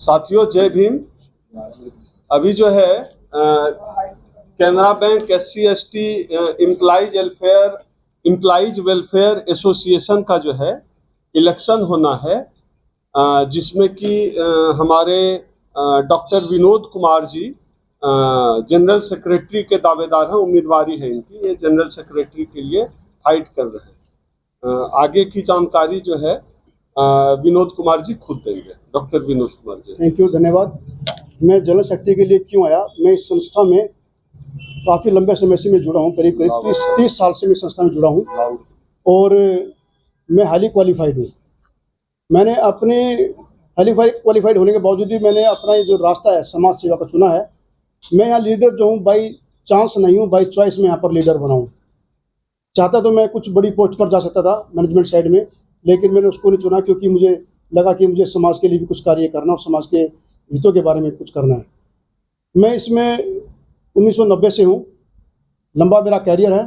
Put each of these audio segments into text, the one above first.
साथियों, जय भीम। अभी जो है Canara bank SC/ST employees welfare association का जो है इलेक्शन होना है, जिसमें कि हमारे डॉक्टर विनोद कुमार जी जनरल सेक्रेटरी के दावेदार हैं। उम्मीदवारी है इनकी, ये जनरल सेक्रेटरी के लिए फाइट कर रहे हैं। आगे की जानकारी जो है विनोद कुमार जी खुद देंगे। Doctor Vinod Kumar ji. Thank you, धन्यवाद। मैं जनरल सेक्रेटरी के लिए क्यों आया? मैं इस संस्था में काफ़ी लंबे समय से मैं जुड़ा हूँ, करीब 30 साल से मैं संस्था में जुड़ा हूँ और मैं हाईली क्वालिफाइड हूँ। मैंने अपने हाईली क्वालिफाइड होने के बावजूद भी मैंने अपना ये जो रास्ता है समाज सेवा का चुना है। मैं यहाँ लीडर जो हूँ बाई चांस नहीं हूँ, बाई चॉइस में यहाँ पर लीडर बना हूँ। चाहता तो मैं कुछ बड़ी पोस्ट पर जा सकता था मैनेजमेंट साइड में, लेकिन मैंने उसको नहीं चुना क्योंकि मुझे लगा कि मुझे समाज के लिए भी कुछ कार्य करना और समाज के हितों के बारे में कुछ करना है। मैं इसमें 1990 से हूँ, लंबा मेरा कैरियर है।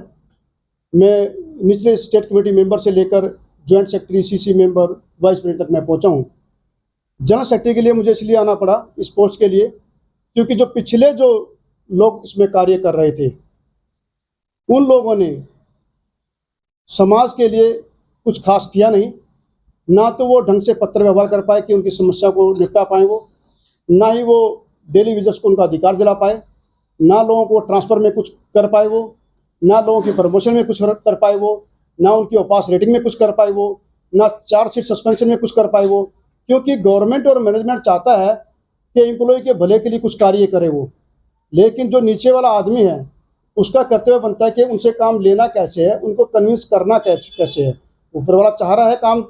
मैं निचले स्टेट कमेटी मेंबर से लेकर joint secretary, CC member, vice president तक मैं पहुँचा हूँ। जनरल सेक्रेटरी के लिए मुझे इसलिए आना पड़ा इस पोस्ट के लिए क्योंकि जो पिछले जो लोग इसमें कार्य कर रहे थे उन लोगों ने समाज के लिए कुछ खास किया नहीं। ना तो वो ढंग से पत्र व्यवहार कर पाए कि उनकी समस्या को निपटा पाए, ना ही वो डेली विजिट्स को उनका अधिकार दिला पाए, ना लोगों को ट्रांसफ़र में कुछ कर पाए वो, ना लोगों की प्रमोशन में कुछ कर पाए वो, ना उनकी ऑपास रेटिंग में कुछ कर पाए वो, ना चार्जशीट सस्पेंशन में कुछ कर पाए वो। क्योंकि गवर्नमेंट और मैनेजमेंट चाहता है कि एम्प्लॉय के भले के लिए कुछ कार्य करे वो, लेकिन जो नीचे वाला आदमी है उसका कर्तव्य बनता है कि उनसे काम लेना कैसे है, उनको कन्विंस करना कैसे है। ऊपर वाला चाह रहा है काम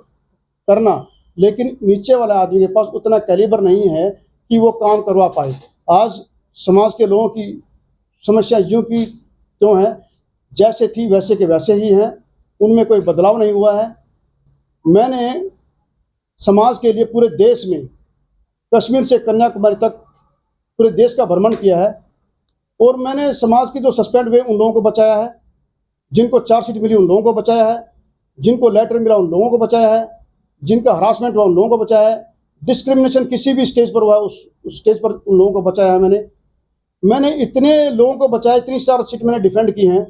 करना, लेकिन नीचे वाला आदमी के पास उतना कैलिबर नहीं है कि वो काम करवा पाए। आज समाज के लोगों की समस्या यूँ की त्यों है, जैसे थी वैसे के वैसे ही हैं, उनमें कोई बदलाव नहीं हुआ है। मैंने समाज के लिए पूरे देश में कश्मीर से कन्याकुमारी तक पूरे देश का भ्रमण किया है और मैंने समाज के जो सस्पेंड हुए उन लोगों को बचाया है, जिनको चार्जशीट मिली उन लोगों को बचाया है, जिनको लेटर मिला उन लोगों को बचाया है, जिनका हरासमेंट हुआ उन लोगों को बचाया है, डिस्क्रिमिनेशन किसी भी स्टेज पर हुआ उस स्टेज पर उन लोगों को बचाया है। मैंने इतने लोगों को बचाया, इतनी चार्जशीट मैंने डिफेंड की हैं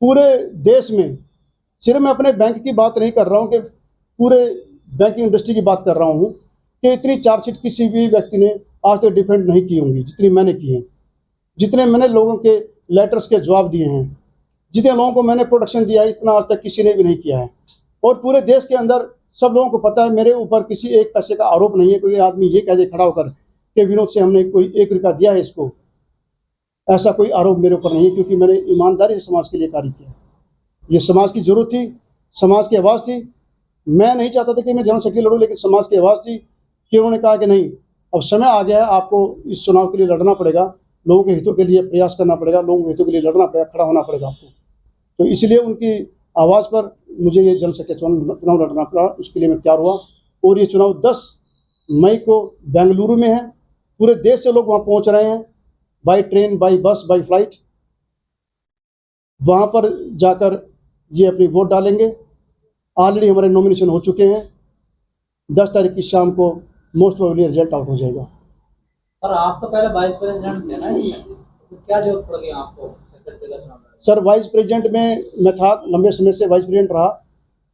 पूरे देश में। सिर्फ मैं अपने बैंक की बात नहीं कर रहा हूँ कि पूरे बैंकिंग इंडस्ट्री की बात कर रहा हूँ कि इतनी चार्जशीट किसी भी व्यक्ति ने आज तक डिफेंड नहीं की होंगी जितनी मैंने की हैं। जितने मैंने लोगों के लेटर्स के जवाब दिए हैं, जितने लोगों को मैंने प्रोटेक्शन दिया है, इतना आज तक किसी ने भी नहीं किया है। और पूरे देश के अंदर सब लोगों को पता है मेरे ऊपर किसी एक पैसे का आरोप नहीं है। कोई आदमी ये कह दे खड़ा होकर कि विनोद से हमने कोई 1 रुपया दिया है इसको, ऐसा कोई आरोप मेरे ऊपर नहीं है, क्योंकि मैंने ईमानदारी से समाज के लिए कार्य किया। ये समाज की ज़रूरत थी, समाज की आवाज़ थी। मैं नहीं चाहता था कि मैं जनरल सेक्रेटरी लड़ूँ, लेकिन समाज की आवाज़ थी कि उन्होंने कहा कि नहीं, अब समय आ गया है, आपको इस चुनाव के लिए लड़ना पड़ेगा, लोगों के हितों के लिए प्रयास करना पड़ेगा, लोगों के हितों के लिए लड़ना पड़ेगा, खड़ा होना पड़ेगा आपको। तो इसलिए उनकी आवाज़ पर मुझे ये जनरल सेक्रेटरी चुनाव लड़ना पड़ा। उसके लिए मैं तैयार हुआ और ये चुनाव 10 मई को बेंगलुरु में है। पूरे देश से लोग वहाँ पहुँच रहे हैं, by train, by bus, by flight. वहाँ पर जाकर ये अपनी वोट डालेंगे। ऑलरेडी हमारे नॉमिनेशन हो चुके हैं। 10 तारीख की शाम को मोस्ट प्रोबेबली रिजल्ट आउट हो जाएगा। और आप तो पहले वाइस प्रेसिडेंट थे ना इसमें, तो क्या जरूरत पड़ गई आपको सेक्रेटरी का चुनाव? सर, वाइस प्रेसिडेंट में मैं था, लंबे समय से वाइस प्रेसिडेंट रहा,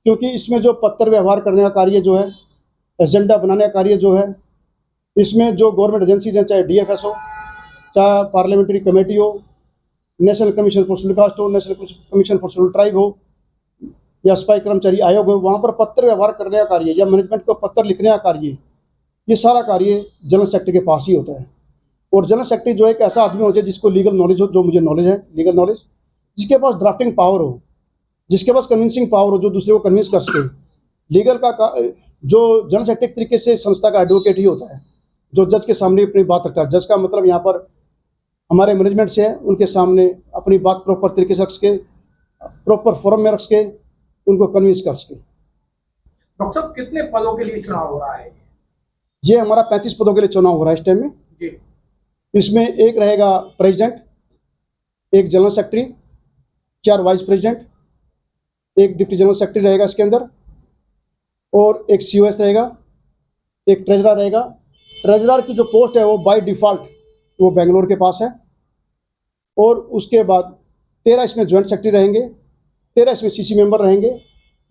क्योंकि इसमें जो पत्र व्यवहार करने का कार्य जो है, एजेंडा बनाने का कार्य जो है, इसमें जो गवर्नमेंट एजेंसीज हैं, चाहे DFS हो, चाहे पार्लियामेंट्री कमेटी हो, national commission for scheduled caste हो, national commission for scheduled tribe हो, या सिपाही कर्मचारी आयोग हो, वहाँ पर पत्र व्यवहार करने का कार्य या मैनेजमेंट को पत्र लिखने का कार्य, ये सारा कार्य जनरल सेक्रेटरी के पास ही होता है। और जनरल सेक्रेटरी जो एक ऐसा आदमी होता है जिसको लीगल नॉलेज हो, जो मुझे नॉलेज है, लीगल नॉलेज, जिसके पास ड्राफ्टिंग पावर हो, जिसके पास कन्विंसिंग पावर हो, जो दूसरे को कन्विंस कर सके। लीगल का जो जनरल सेक्रेटरी एक तरीके से संस्था का एडवोकेट ही होता है, जो जज के सामने अपनी बात रखता है। जज का मतलब यहाँ पर हमारे मैनेजमेंट से है, उनके सामने अपनी बात प्रॉपर तरीके से रख के, प्रॉपर फोरम में रख के उनको कन्विंस कर सके। डॉक्टर साहब, कितने पदों के लिए चुनाव हो रहा है? ये हमारा 35 पदों के लिए चुनाव हो रहा है इस टाइम में जी। इसमें एक रहेगा प्रेसिडेंट, एक जनरल सेक्रेटरी, 4 वाइस प्रेसिडेंट, एक डिप्टी जनरल सेक्रेटरी रहेगा इसके अंदर, और एक COS रहेगा, एक ट्रेजरर रहेगा, ट्रेजरर की जो पोस्ट है वो बाय डिफ़ॉल्ट वो बेंगलोर के पास है। और उसके बाद 13 इसमें जॉइंट सेक्रेटरी रहेंगे, 13 इसमें सीसी मेंबर रहेंगे,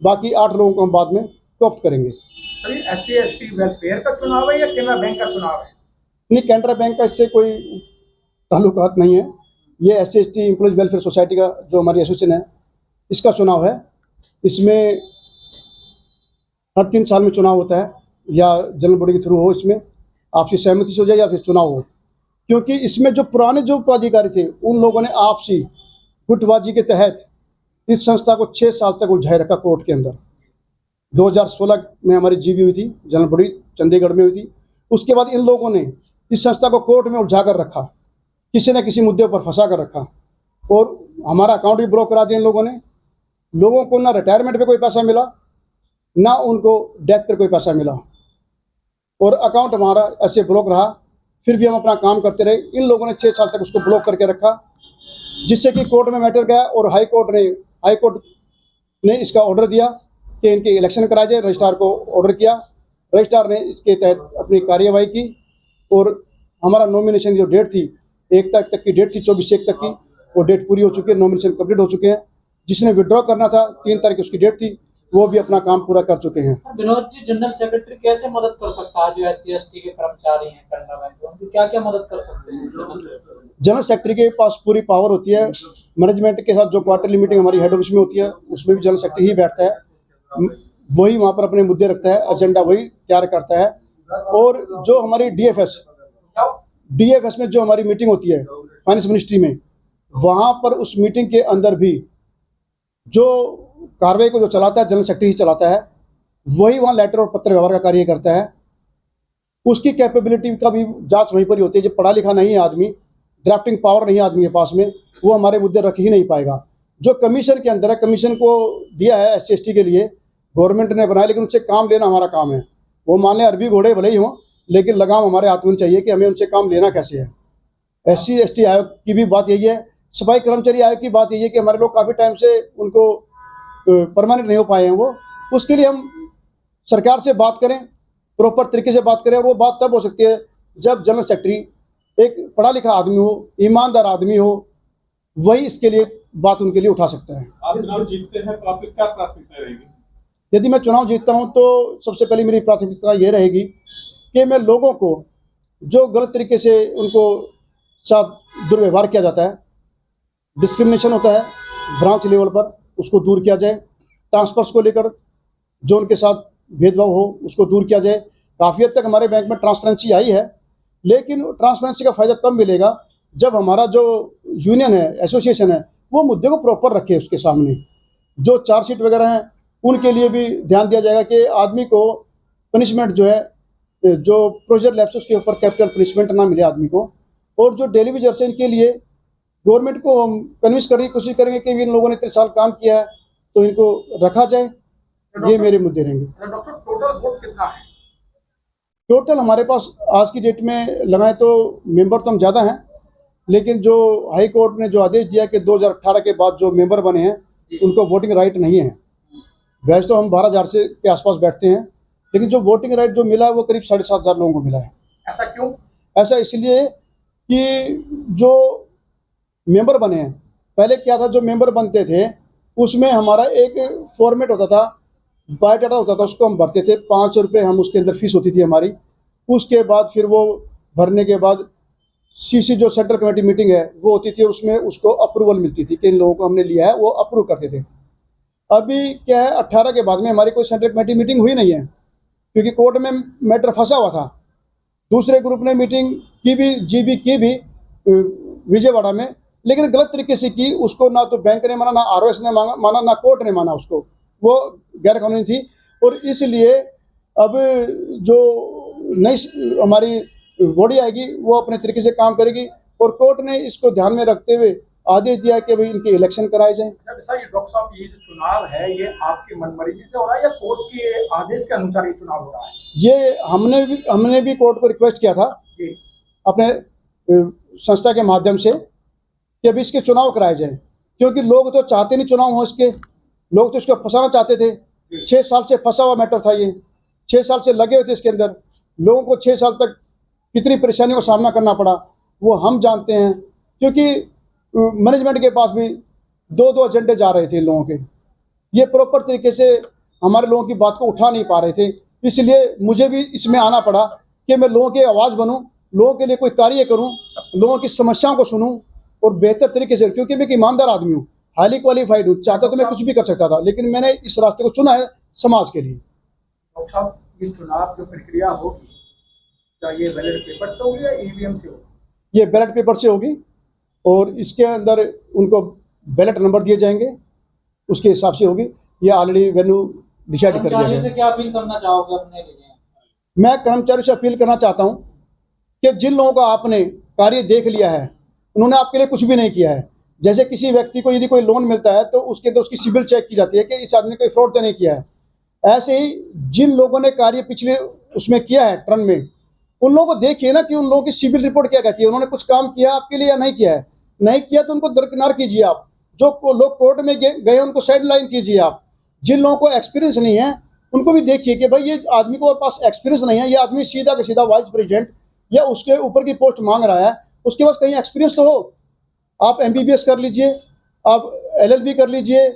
बाकी 8 लोगों को हम बाद में कोऑप्ट करेंगे। सर ये SC/ST वेलफेयर का चुनाव है या केनरा बैंक का चुनाव है? नहीं, कैनरा बैंक का इससे कोई ताल्लुकात नहीं है। ये SC/ST एम्प्लॉयज़ वेलफेयर सोसाइटी का जो हमारी एसोसिएशन है इसका चुनाव है। इसमें हर 3 साल में चुनाव होता है, या जनरल बॉडी के थ्रू हो, इसमें आपसी सहमति से हो जाए या फिर चुनाव हो। क्योंकि इसमें जो पुराने जो पदाधिकारी थे उन लोगों ने आपसी गुटबाजी के तहत इस संस्था को 6 साल तक उलझाए रखा कोर्ट के अंदर। 2016 में हमारी जीबी हुई थी, जनरल बॉडी चंडीगढ़ में हुई थी। उसके बाद इन लोगों ने इस संस्था को कोर्ट में उलझा कर रखा, किसी न किसी मुद्दे पर फंसा कर रखा, और हमारा अकाउंट भी ब्लॉक करा दिया इन लोगों ने। लोगों को ना रिटायरमेंट पे कोई पैसा मिला, ना उनको डेथ पर कोई पैसा मिला, और अकाउंट हमारा ऐसे ब्लॉक रहा। फिर भी हम अपना काम करते रहे। इन लोगों ने 6 साल तक उसको ब्लॉक करके रखा, जिससे कि कोर्ट में मैटर गया और हाई कोर्ट ने इसका ऑर्डर दिया कि इनके इलेक्शन कराया जाए। रजिस्ट्रार को ऑर्डर किया, रजिस्ट्रार ने इसके तहत अपनी कार्यवाही की, और हमारा नॉमिनेशन जो डेट थी 1 तारीख तक की डेट थी, 24/1 तक की, वो डेट पूरी हो चुकी है, नॉमिनेशन कंप्लीट हो चुके हैं। जिसने विड्रॉ करना था 3 तारीख उसकी डेट थी, वो भी अपना काम पूरा कर चुके हैं। विनोद जी, जनरल सेक्रेटरी कैसे मदद कर सकता है? जो SC/ST के कर्मचारी हैं कैनरा बैंक में, उनकी क्या क्या मदद कर सकते हैं जनरल सेक्रेटरी के पास पूरी पावर होती है। मैनेजमेंट के साथ जो क्वार्टरली मीटिंग हमारी हेड ऑफिस में होती है, उसमें भी जनरल सेक्रेटरी ही बैठता है। वही वहाँ पर अपने मुद्दे रखता है, एजेंडा वही तैयार करता है। और जो हमारी DFS में जो हमारी मीटिंग होती है फाइनेंस मिनिस्ट्री में, वहाँ पर उस मीटिंग के अंदर भी जो कार्रवाई को जो चलाता है जनरल सेक्रेटरी ही चलाता है। वही वहाँ लेटर और पत्र व्यवहार का कार्य करता है। उसकी कैपेबिलिटी का भी जांच वहीं पर ही होती है। जो पढ़ा लिखा नहीं है आदमी, ड्राफ्टिंग पावर नहीं है आदमी के पास में, वो हमारे मुद्दे रख ही नहीं पाएगा। जो कमीशन के अंदर है, कमीशन को दिया है SC/ST के लिए, गवर्नमेंट ने बनाया, लेकिन उनसे काम लेना हमारा काम है। वो मान लें अरबी घोड़े भले ही हों, लेकिन लगाम हमारे हाथ में चाहिए कि हमें उनसे काम लेना कैसे है। SC/ST आयोग की भी बात यही है, सफाई कर्मचारी आयोग की बात यही है कि हमारे लोग काफ़ी टाइम से उनको परमानेंट नहीं हो पाए हैं। वो उसके लिए हम सरकार से बात करें, प्रॉपर तरीके से बात करें, और वो बात तब हो सकती है जब जनरल सेक्रेटरी एक पढ़ा लिखा आदमी हो, ईमानदार आदमी हो, वही इसके लिए बात उनके लिए उठा सकता है। आप चुनाव जीतते हैं तो आपकी क्या प्राथमिकता रहेगी? यदि मैं चुनाव जीतता हूं तो सबसे पहले मेरी प्राथमिकता ये रहेगी कि मैं लोगों को जो गलत तरीके से उनको साथ दुर्व्यवहार किया जाता है, डिस्क्रिमिनेशन होता है ब्रांच लेवल पर, उसको दूर किया जाए। ट्रांसफर्स को लेकर जो उनके साथ भेदभाव हो उसको दूर किया जाए। काफ़ी हद तक हमारे बैंक में ट्रांसपेरेंसी आई है, लेकिन ट्रांसपेरेंसी का फ़ायदा तब मिलेगा जब हमारा जो यूनियन है, एसोसिएशन है, वो मुद्दे को प्रॉपर रखे उसके सामने। जो चार्जशीट वगैरह हैं उनके लिए भी ध्यान दिया जाएगा कि आदमी को पनिशमेंट जो है, जो प्रोसीजर लैप्सेस के ऊपर कैपिटल पनिशमेंट ना मिले आदमी को। और जो डेली वेजर्स हैं इनके लिए गवर्नमेंट को हम कन्विंस करने की कोशिश करेंगे कि इन लोगों ने इतने साल काम किया है तो इनको रखा जाए। ये मेरे मुद्दे रहेंगे। डॉक्टर, टोटल वोट कितना है? टोटल हमारे पास आज की डेट में लगाएं तो मेंबर तो हम ज़्यादा हैं, लेकिन जो हाई कोर्ट ने जो आदेश दिया कि 2018 के बाद जो मेंबर बने हैं उनको वोटिंग राइट नहीं है। वैसे तो हम 12,000 से के आसपास बैठते हैं, लेकिन जो वोटिंग राइट जो मिला है वो करीब 7,500 लोगों को मिला है। ऐसा क्यों? ऐसा इसलिए कि जो मेंबर बने हैं, पहले क्या था, जो मेंबर बनते थे उसमें हमारा एक फॉर्मेट होता था, बायोडाटा होता था, उसको हम भरते थे। 5 रुपये हम उसके अंदर फीस होती थी हमारी। उसके बाद फिर वो भरने के बाद CC जो सेंट्रल कमेटी मीटिंग है वो होती थी, और उसमें उसको अप्रूवल मिलती थी कि इन लोगों को हमने लिया है, वो अप्रूव करते थे। अभी क्या है, 18 के बाद में हमारी कोई सेंट्रल कमेटी मीटिंग हुई नहीं है, क्योंकि कोर्ट में मैटर फंसा हुआ था। दूसरे ग्रुप ने मीटिंग की भी, GB की भी विजयवाड़ा में, लेकिन गलत तरीके से की। उसको ना तो बैंक ने माना, ना ROS ने माना, ना कोर्ट ने माना उसको। वो गैर कानूनी थी, और इसलिए अब जो नई हमारी बॉडी आएगी वो अपने तरीके से काम करेगी, और कोर्ट ने इसको ध्यान में रखते हुए आदेश दिया कि भाई इनके इलेक्शन कराए जाएं। अच्छा, ये डॉक्टर साहब, ये जो चुनाव है ये आपकी मनमर्जी से हो रहा है या कोर्ट के आदेश के अनुसार ये चुनाव हो रहा है? ये हमने भी कोर्ट को रिक्वेस्ट किया था अपने संस्था के माध्यम से कि अभी इसके चुनाव कराए जाएं, क्योंकि लोग तो चाहते नहीं चुनाव हो इसके, लोग तो इसको फंसाना चाहते थे। 6 साल से फंसा हुआ मैटर था ये, 6 साल से लगे हुए थे इसके अंदर। लोगों को 6 साल तक कितनी परेशानियों का सामना करना पड़ा वो हम जानते हैं, क्योंकि मैनेजमेंट के पास भी दो दो एजेंडे जा रहे थे लोगों के, ये प्रॉपर तरीके से हमारे लोगों की बात को उठा नहीं पा रहे थे। इसलिए मुझे भी इसमें आना पड़ा कि मैं लोगों की आवाज़ बनूं, लोगों के लिए कोई कार्य करूं, लोगों की समस्याओं को सुनूं और बेहतर तरीके से, क्योंकि मैं एक ईमानदार आदमी हूं, हाईली क्वालिफाइड हूं, चाहता तो मैं कुछ भी कर सकता था, लेकिन मैंने इस रास्ते को चुना है समाज के लिए। डॉक्टर साहब, ये चुनाव जो प्रक्रिया होगी, क्या ये बैलेट पेपर से होगी या ईवीएम से होगी? ये बैलेट पेपर से होगी और इसके अंदर उनको बैलेट नंबर दिए जाएंगे, उसके हिसाब से होगी। ये ऑलरेडी वेन्यू डिसाइड कर दिया कर्मचारियों गया से है। क्या अपील करना चाहोगे अपने लिए? मैं कर्मचारियों से अपील करना चाहता हूं कि जिन लोगों का आपने कार्य देख लिया है, उन्होंने आपके लिए कुछ भी नहीं किया है। जैसे किसी व्यक्ति को यदि कोई लोन मिलता है तो उसके अंदर उसकी सिबिल चेक की जाती है कि इस आदमी ने कोई फ्रॉड तो नहीं किया है। ऐसे ही जिन लोगों ने कार्य पिछले उसमें किया है टर्न में, उन लोगों को देखिए ना कि उन लोगों की सिबिल रिपोर्ट क्या कहती है, उन्होंने कुछ काम किया आपके लिए या नहीं किया है। नहीं किया तो उनको दरकिनार कीजिए आप। जो लोग कोर्ट में गए उनको साइड लाइन कीजिए आप। जिन लोगों को एक्सपीरियंस नहीं है उनको भी देखिए कि भाई ये आदमी को पास एक्सपीरियंस नहीं है, ये आदमी सीधा का सीधा वाइस प्रेसिडेंट या उसके ऊपर की पोस्ट मांग रहा है, उसके पास कहीं एक्सपीरियंस तो हो। आप MBBS कर लीजिए, आप LLB कर लीजिए,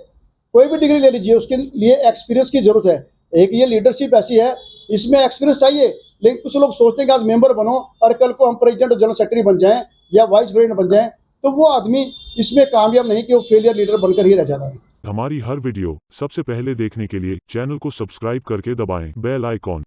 कोई भी डिग्री ले लीजिए, उसके लिए एक्सपीरियंस की जरूरत है। एक ये लीडरशिप ऐसी है, इसमें एक्सपीरियंस चाहिए, लेकिन कुछ लोग सोचते हैं कि आज मेंबर बनो और कल को हम प्रेसिडेंट और जनरल सेक्रेटरी बन जाएं या वाइस प्रेसिडेंट बन जाएं, तो वो आदमी इसमें कामयाब नहीं कि वो फेलियर लीडर बनकर ही रह जाता है। हमारी हर वीडियो सबसे पहले देखने के लिए चैनल को सब्सक्राइब करके दबाएं बेल आइकॉन।